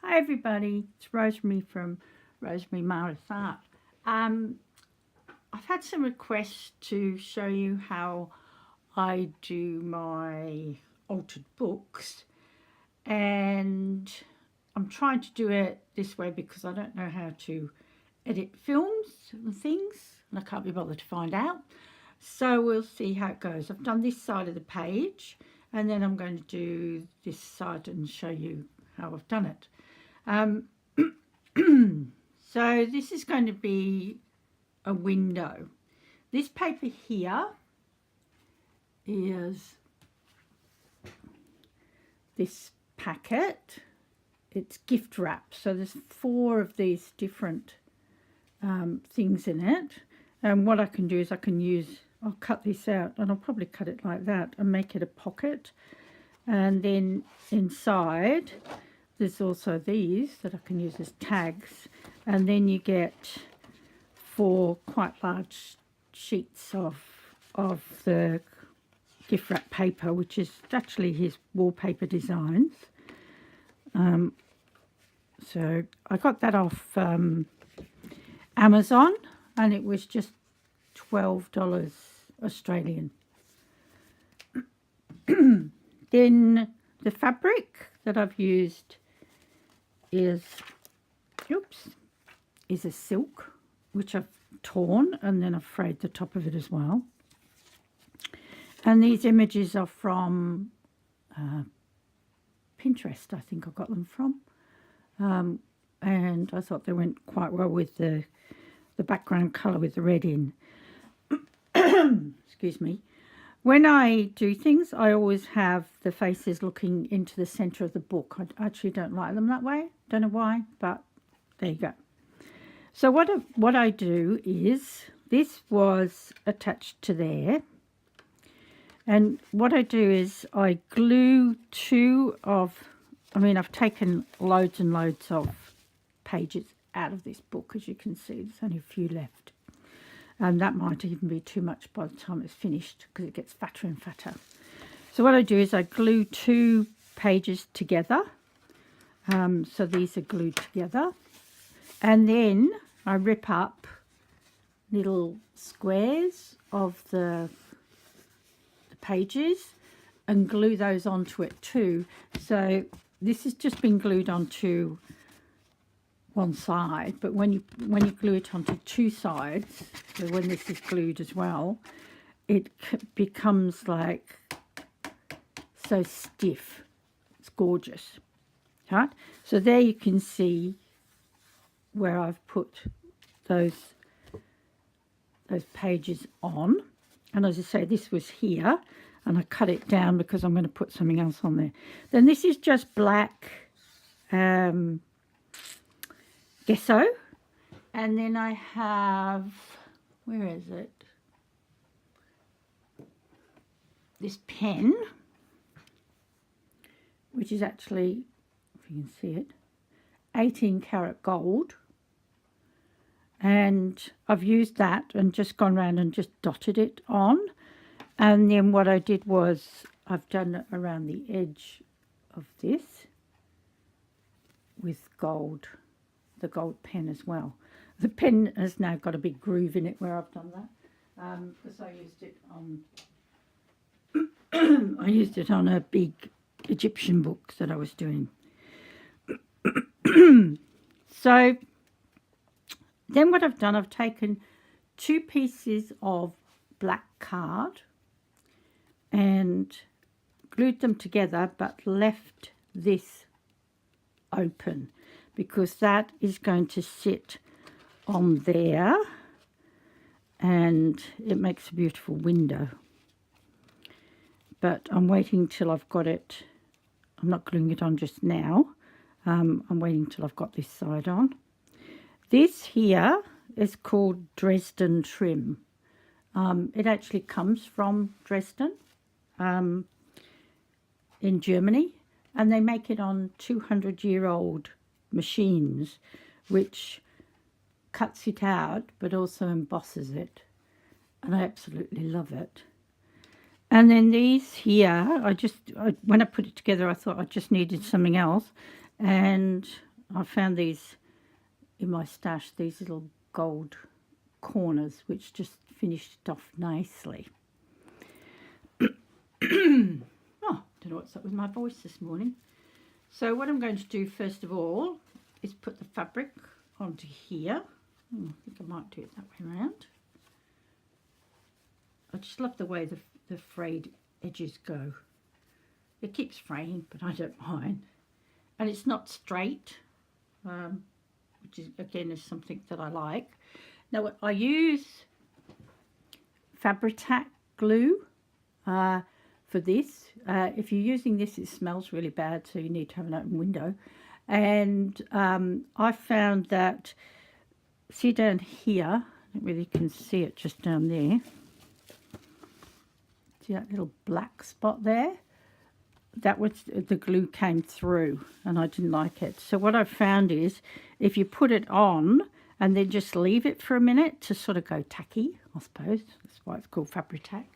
Hi everybody, it's Rosemary from Rosemary Mara's Art. I've had some requests to show you how I do my altered books, and I'm trying to do it this way because I don't know how to edit films and things, and I can't be bothered to find out. So we'll see how it goes. I've done this side of the page, and then I'm going to do this side and show you how I've done it. So this is going to be a window. This paper here is this packet. It's gift wrap. So there's 4 of these different things in it. And what I can do is I'll cut this out, and I'll probably cut it like that and make it a pocket. And then inside there's also these that I can use as tags, and then you get 4 quite large sheets of the gift wrap paper, which is actually his wallpaper designs. So I got that off Amazon, and it was just $12 Australian. Then the fabric that I've used is a silk, which I've torn, and then I've frayed the top of it as well. And these images are from Pinterest, I think I got them from. And I thought they went quite well with the background colour with the red in. Excuse me. When I do things, I always have the faces looking into the centre of the book. I actually don't like them that way. Don't know why, but there you go. So what I do is, this was attached to there. And what I do is I glue I've taken loads and loads of pages out of this book, as you can see. There's only a few left. And that might even be too much by the time it's finished, because it gets fatter and fatter. So what I do is I glue 2 pages together. So these are glued together. And then I rip up little squares of the pages and glue those onto it too. So this has just been glued onto one side, but when you glue it onto 2 sides, so when this is glued as well, it becomes like so stiff. It's gorgeous, right? So there you can see where I've put those pages on. And as I say, this was here, and I cut it down because I'm going to put something else on there. Then this is just black gesso, and then I have, where is it, this pen, which is actually, if you can see it, 18 karat gold, and I've used that and just gone around and just dotted it on. And then what I did was I've done it around the edge of this with gold, the gold pen as well. The pen has now got a big groove in it where I've done that, because I used it on a big Egyptian book that I was doing. So then what I've done, I've taken 2 pieces of black card and glued them together, but left this open, because that is going to sit on there and it makes a beautiful window. But I'm waiting till I've got it. I'm not gluing it on just now. I'm waiting till I've got this side on. This here is called Dresden trim. It actually comes from Dresden in Germany, and they make it on 200-year-old machines, which cuts it out but also embosses it, and I absolutely love it. And then these here, when I put it together, I thought I just needed something else, and I found these in my stash, these little gold corners, which just finished it off nicely. Oh, don't know what's up with my voice this morning. So what I'm going to do first of all is put the fabric onto here. I think I might do it that way around. I just love the way the frayed edges go. It keeps fraying, but I don't mind. And it's not straight, which is again is something that I like. Now I use Fabri-Tac glue for this. If you're using this, it smells really bad, so you need to have an open window. And I found that, see down here, I don't really can see it just down there. See that little black spot there? That was the glue came through, and I didn't like it. So what I found is, if you put it on and then just leave it for a minute to sort of go tacky, I suppose that's why it's called Fabri-Tac,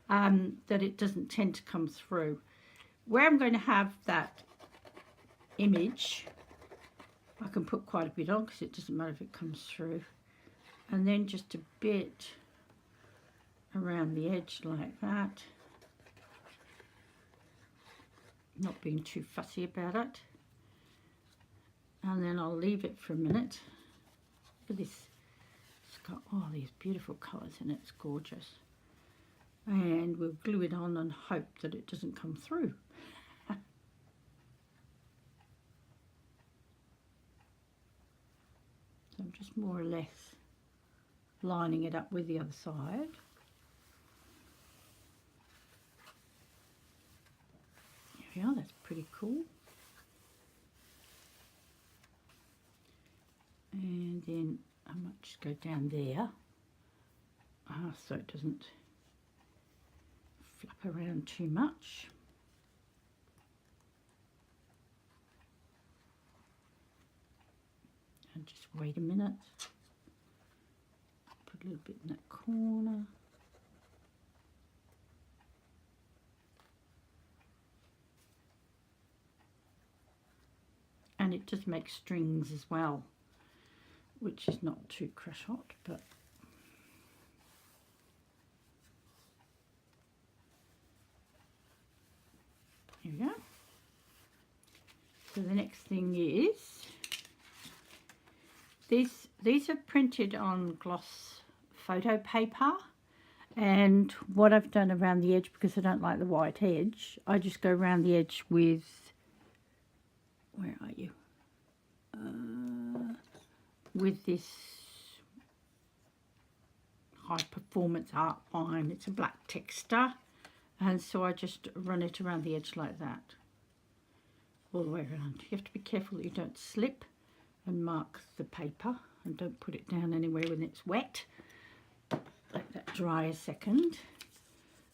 that it doesn't tend to come through. Where I'm going to have that image, I can put quite a bit on because it doesn't matter if it comes through, and then just a bit around the edge like that, not being too fussy about it, and then I'll leave it for a minute. Look at this, it's got all these beautiful colours in it, it's gorgeous, and we'll glue it on and hope that it doesn't come through. So I'm just more or less lining it up with the other side. There we are, that's pretty cool. And then I might just go down there, so it doesn't flap around too much. And just wait a minute. Put a little bit in that corner. And it just makes strings as well, which is not too crush hot, but here we go. So the next thing is, these are printed on gloss photo paper, and what I've done around the edge, because I don't like the white edge, I just go around the edge with, where are you? With this high performance art line. It's a black texture, and so I just run it around the edge like that, all the way around. You have to be careful that you don't slip and mark the paper, and don't put it down anywhere when it's wet. Let that dry a second.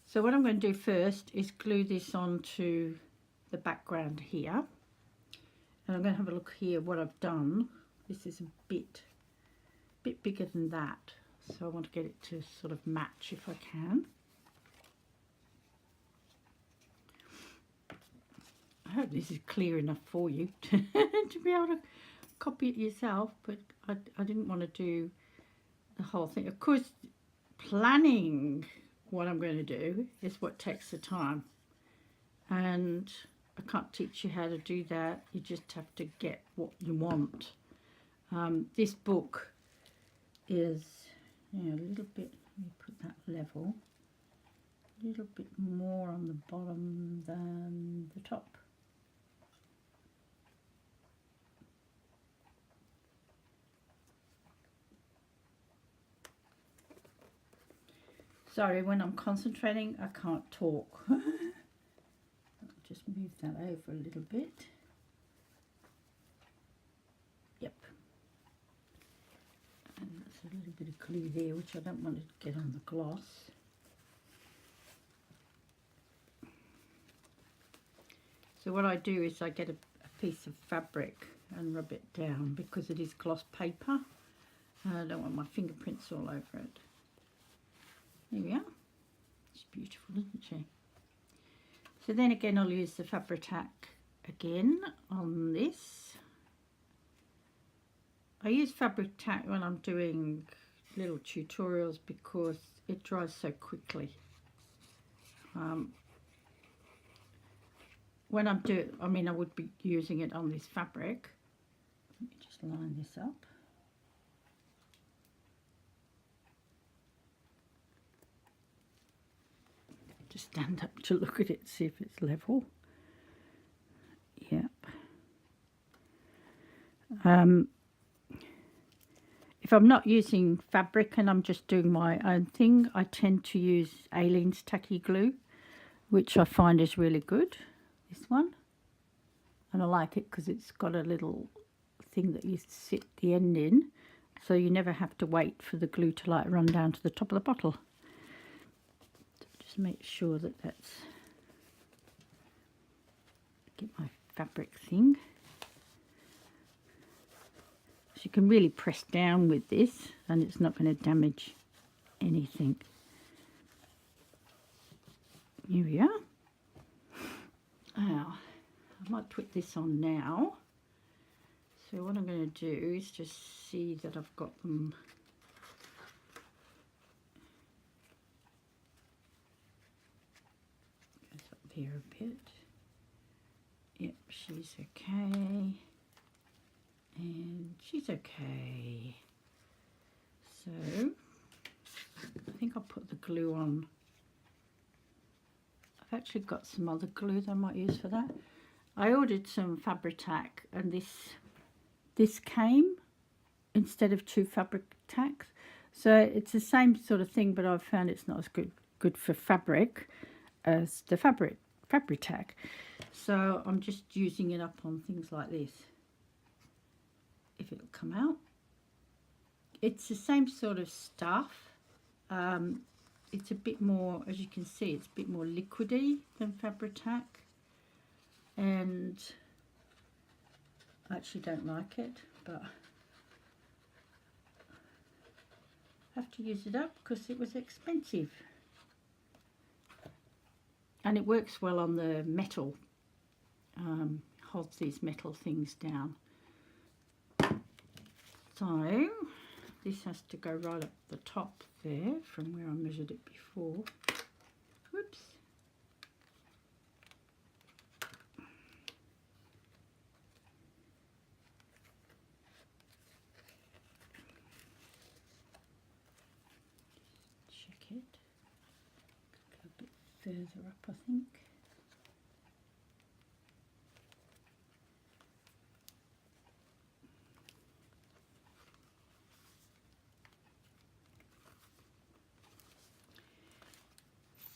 So what I'm going to do first is glue this onto the background here, and I'm going to have a look here what I've done. This is a bit bigger than that, so I want to get it to sort of match if I can. I hope this is clear enough for you to be able to copy it yourself, but I didn't want to do the whole thing. Of course, planning what I'm going to do is what takes the time, and I can't teach you how to do that. You just have to get what you want. This book is, a little bit, let me put that level, a little bit more on the bottom than the top. Sorry, when I'm concentrating, I can't talk. I'll just move that over a little bit. Yep. And that's a little bit of glue there, which I don't want to get on the gloss. So what I do is I get a piece of fabric and rub it down, because it is gloss paper. I don't want my fingerprints all over it. There we are. She's beautiful, isn't she? So then again, I'll use the Fabri-Tac again on this. I use fabric tack when I'm doing little tutorials because it dries so quickly. When I'm I would be using it on this fabric. Let me just line this up. Just stand up to look at it, see if it's level. Yep. If I'm not using fabric and I'm just doing my own thing, I tend to use Aleene's tacky glue, which I find is really good. This one. And I like it because it's got a little thing that you sit the end in, so you never have to wait for the glue to like run down to the top of the bottle. Just make sure that that's, get my fabric thing. So you can really press down with this and it's not going to damage anything. Here we are. Now, I might put this on now. So what I'm going to do is just see that I've got them. Goes up here a bit. Yep, she's okay. And she's okay. So I think I'll put the glue on. I've actually got some other glue that I might use for that. I ordered some fabric tack and this came instead of 2 fabric tacks. So it's the same sort of thing, but I've found it's not as good for fabric as the fabric tack. So I'm just using it up on things like this. If it'll come out. It's the same sort of stuff. It's a bit more, as you can see, it's a bit more liquidy than fabric tack. And I actually don't like it, but I have to use it up because it was expensive. And it works well on the metal, holds these metal things down. So this has to go right up the top there from where I measured it before. Whoops. Check it. Go a bit further up, I think.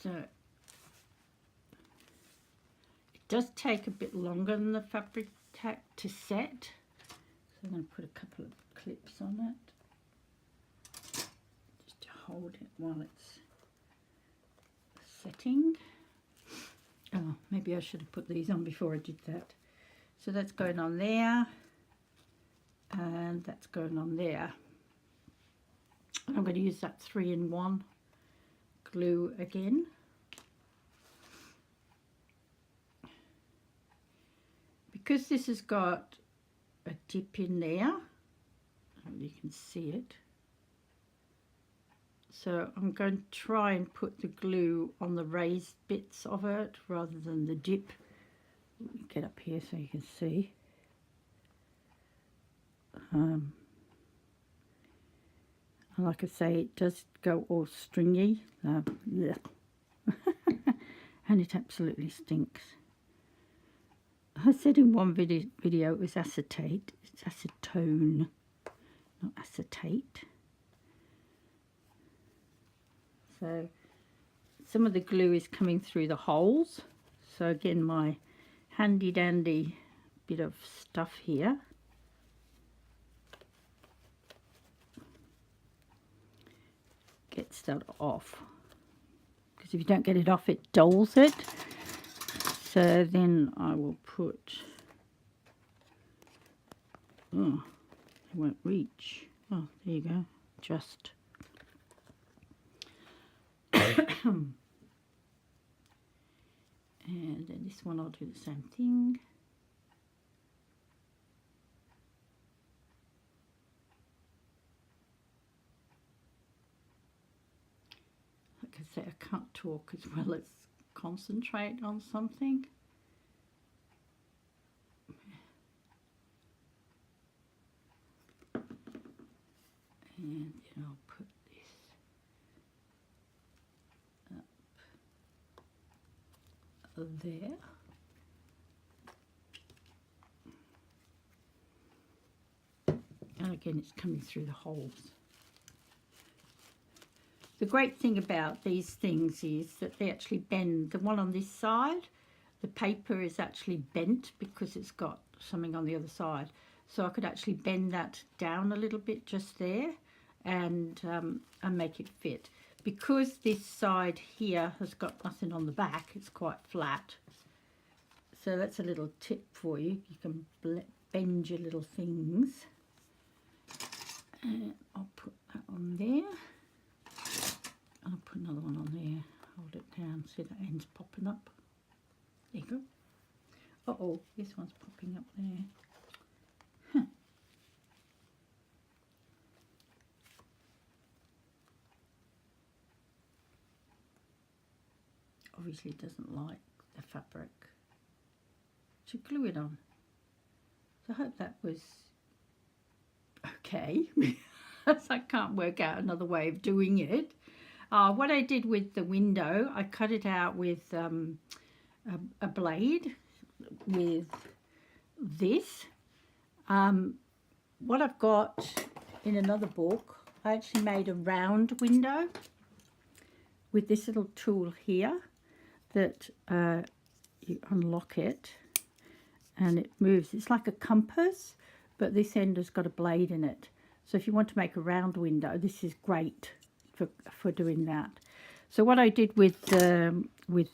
So it does take a bit longer than the fabric tack to set. So I'm going to put a couple of clips on it just to hold it while it's setting. Oh, maybe I should have put these on before I did that. So that's going on there and that's going on there. I'm going to use that 3-in-1 glue again. Because this has got a dip in there, you can see it. So I'm going to try and put the glue on the raised bits of it rather than the dip. Let me get up here so you can see. And like I say, it does go all stringy. And it absolutely stinks. I said in one video it was acetate. It's acetone, not acetate. So some of the glue is coming through the holes. So again, my handy dandy bit of stuff here. Gets that off. Because if you don't get it off, it dulls it. So then I will put, oh, it won't reach. Oh, there you go, just. And then this one I'll do the same thing. say I can't talk as well as concentrate on something. And then I'll put this up there. And again, it's coming through the holes. The great thing about these things is that they actually bend. The one on this side, the paper is actually bent because it's got something on the other side. So I could actually bend that down a little bit just there and make it fit. Because this side here has got nothing on the back, it's quite flat. So that's a little tip for you. You can bend your little things. And I'll put that on there. I'll put another one on there. Hold it down. See that end's popping up. There you go. Uh-oh, this one's popping up there. Huh. Obviously it doesn't like the fabric. To glue it on. So I hope that was okay. I can't work out another way of doing it. What I did with the window, I cut it out with a blade with this. What I've got in another book, I actually made a round window with this little tool here that you unlock it and it moves. It's like a compass, but this end has got a blade in it. So if you want to make a round window, this is great for doing that. So what I did with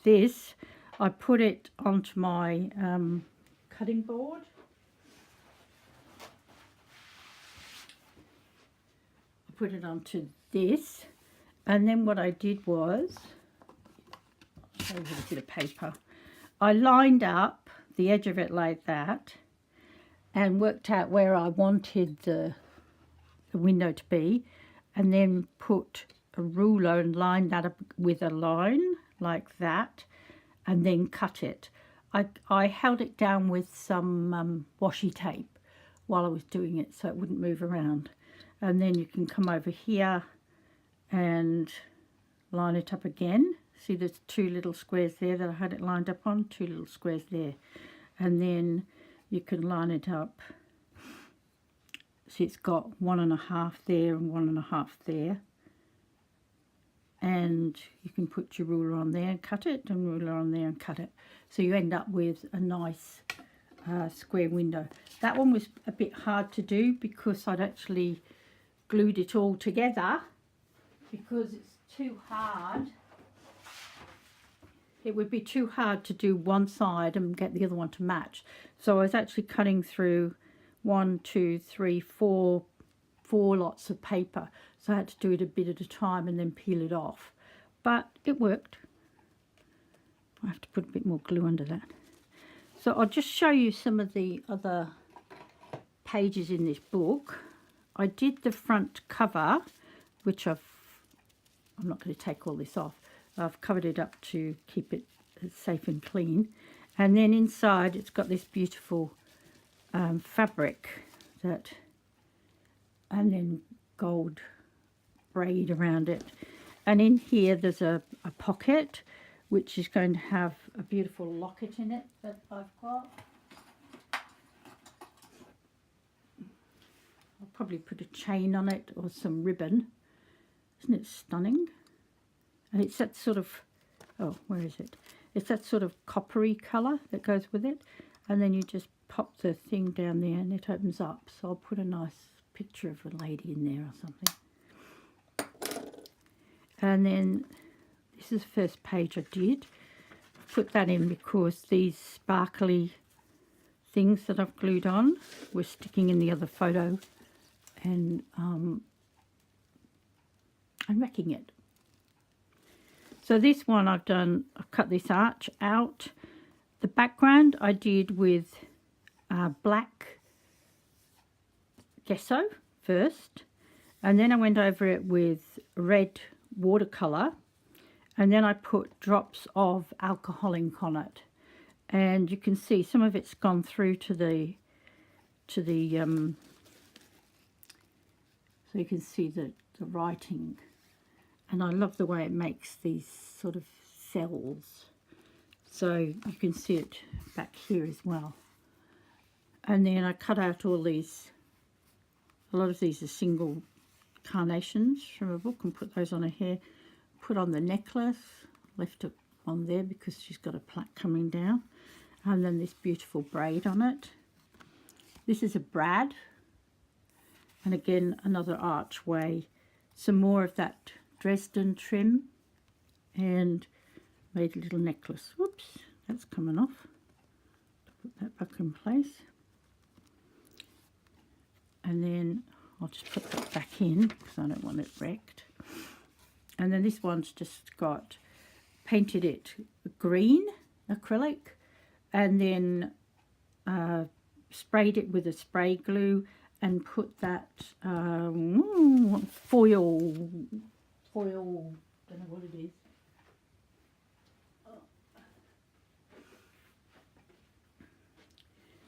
this, I put it onto my cutting board. I put it onto this, and then what I did was, I'll show you a bit of paper. I lined up the edge of it like that and worked out where I wanted the window to be, and then put a ruler and lined that up with a line like that, and then cut it. I held it down with some washi tape while I was doing it so it wouldn't move around. And then you can come over here and line it up again. See, there's two little squares there that I had it lined up on, two little squares there. And then you can line it up. See, it's got 1.5 there and 1.5 there. And you can put your ruler on there and cut it, and ruler on there and cut it. So you end up with a nice square window. That one was a bit hard to do because I'd actually glued it all together, because it's too hard. It would be too hard to do one side and get the other one to match. So I was actually cutting through 1, 2, 3, 4 lots of paper. So I had to do it a bit at a time and then peel it off. But it worked. I have to put a bit more glue under that. So I'll just show you some of the other pages in this book. I did the front cover, which I'm not going to take all this off. I've covered it up to keep it safe and clean. And then inside it's got this beautiful fabric that, and then gold braid around it. And in here there's a pocket which is going to have a beautiful locket in it that I've got. I'll probably put a chain on it or some ribbon. Isn't it stunning? And it's that sort of, oh, where is it? It's that sort of coppery colour that goes with it. And then you just pop the thing down there and it opens up. So I'll put a nice picture of a lady in there or something. And then this is the first page I did. Put that in because these sparkly things that I've glued on were sticking in the other photo, and I'm wrecking it. So this one I've cut this arch out. The background I did with black gesso first, and then I went over it with red watercolour, and then I put drops of alcohol ink on it, and you can see some of it's gone through to the so you can see the writing, and I love the way it makes these sort of cells, so you can see it back here as well. And then I cut out all these, a lot of these are single carnations from a book, and put those on her hair, put on the necklace, left it on there because she's got a plaque coming down, and then this beautiful braid on it. This is a brad, and again another archway, some more of that Dresden trim, and made a little necklace. Whoops, that's coming off. Put that back in place, and then I'll just put that back in because I don't want it wrecked. And then this one's just got, painted it green acrylic, and then sprayed it with a spray glue and put that foil, don't know what it is.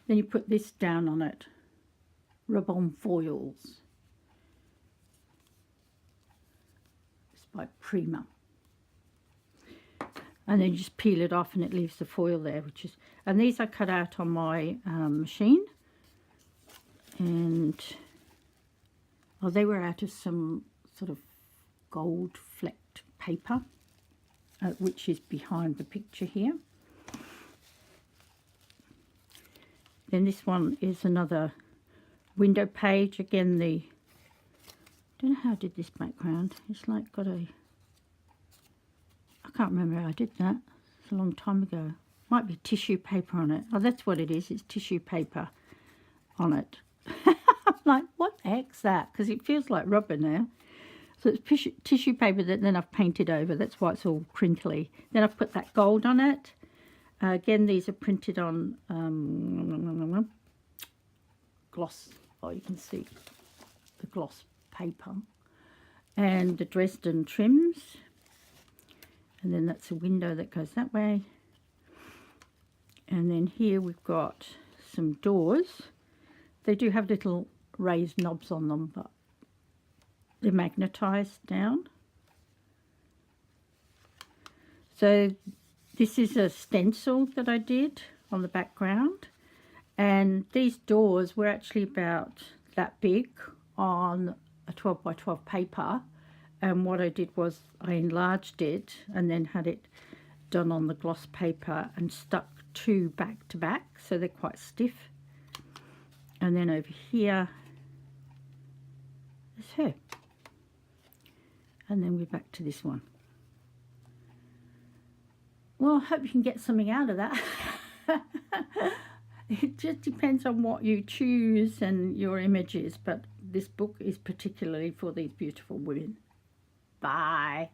Then you put this down on it, rub-on foils. It's by Prima. And then you just peel it off and it leaves the foil there, which is, and these I cut out on my machine, and they were out of some sort of gold flecked paper, which is behind the picture here. Then this one is another window page, again the, I don't know how I did this background, it's like got a, I can't remember how I did that, it's a long time ago. Might be tissue paper on it. Oh, that's what it is, it's tissue paper on it. I'm like, what the heck's that? Because it feels like rubber now. So it's tissue paper that then I've painted over, that's why it's all crinkly. Then I've put that gold on it. Again, these are printed on gloss, oh, you can see the gloss paper, and the Dresden trims, and then that's a window that goes that way. And then here we've got some doors. They do have little raised knobs on them, but they're magnetised down. So this is a stencil that I did on the background, and these doors were actually about that big on a 12 by 12 paper, and what I did was I enlarged it and then had it done on the gloss paper and stuck two back to back, so they're quite stiff. And then over here is her, and then we're back to this one. Well, I hope you can get something out of that. It just depends on what you choose and your images, but this book is particularly for these beautiful women. Bye.